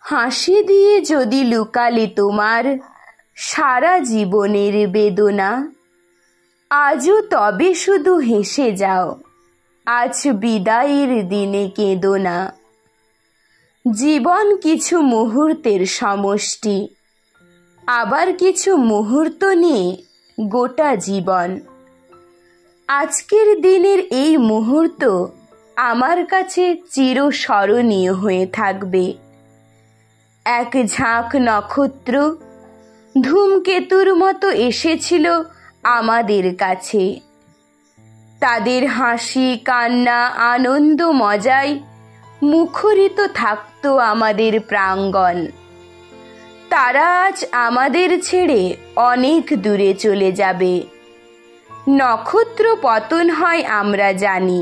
হাসি দিয়ে যদি লুকালে তোমার সারা জীবনের বেদনা, আজও তবে শুধু হেসে যাও, আজ বিদায়ের দিনে কেঁদো না। জীবন কিছু মুহূর্তের সমষ্টি, আবার কিছু মুহূর্ত নিয়ে গোটা জীবন। আজকের দিনের এই মুহূর্ত আমার কাছে চিরস্মরণীয় হয়ে থাকবে। এক ঝাঁক নক্ষত্র ধূমকেতুর মতো এসেছিল আমাদের কাছে। তাদের হাসি, কান্না, আনন্দ, মজায় মুখরিত থাকত আমাদের প্রাঙ্গণ। তারা আজ আমাদের ছেড়ে অনেক দূরে চলে যাবে। নক্ষত্র পতন হয় আমরা জানি,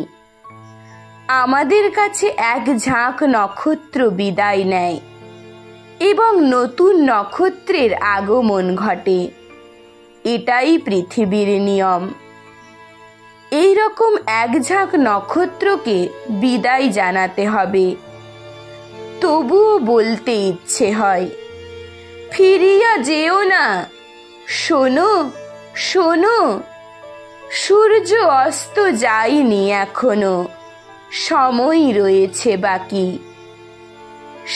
আমাদের কাছে এক ঝাঁক নক্ষত্র বিদায় নেয় এবং নতুন নক্ষত্রের আগমন ঘটে। এটাই পৃথিবীর নিয়ম। এই রকম এক ঝাঁক নক্ষত্রকে বিদায় জানাতে হবে। তবুও বলতে ইচ্ছে হয়, ফিরিয়া যেও না, শোনো শোনো, সূর্য অস্ত যায়নি এখনো, সময় রয়েছে বাকি।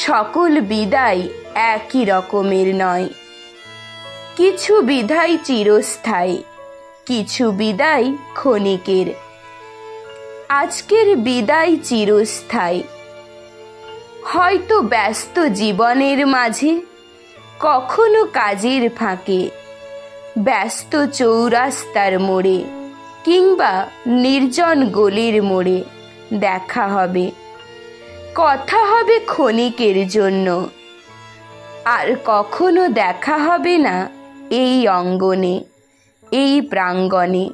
সকল বিদায় একই রকমের নয়। কিছু বিদায় চিরস্থায়ী, কিছু বিদায় ক্ষণিকের। আজকের বিদায় চিরস্থায়ী। হয়তো ব্যস্ত জীবনের মাঝে, কখনো কাজের ফাঁকে, ব্যস্ত চৌরাস্তার মোড়ে কিংবা নির্জন গলির মোড়ে দেখা হবে। কথা হবে ক্ষণিকের জন্য, আর কখনো দেখা হবে না এই অঙ্গনে, এই প্রাঙ্গণে।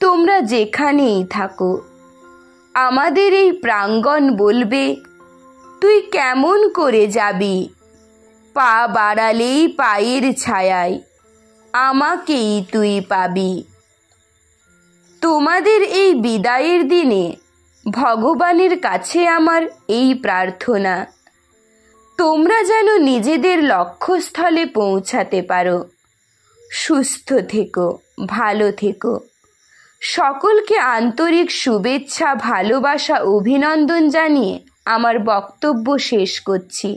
তোমরা যেখানেই থাকো, আমাদের এই প্রাঙ্গণ বলবে, তুই কেমন করে যাবি? পা বাড়ালেই পায়ের ছায়ায় আমাকেই তুই পাবি। তোমাদের এই বিদায়ের দিনে ভগবানের কাছে আমার এই প্রার্থনা, তোমরা যেন নিজেদের লক্ষ্যস্থলে পৌঁছাতে পারো। সুস্থ থেকো, ভালো থেকো। সকলকে আন্তরিক শুভেচ্ছা, ভালোবাসা, অভিনন্দন জানিয়ে আমার বক্তব্য শেষ করছি।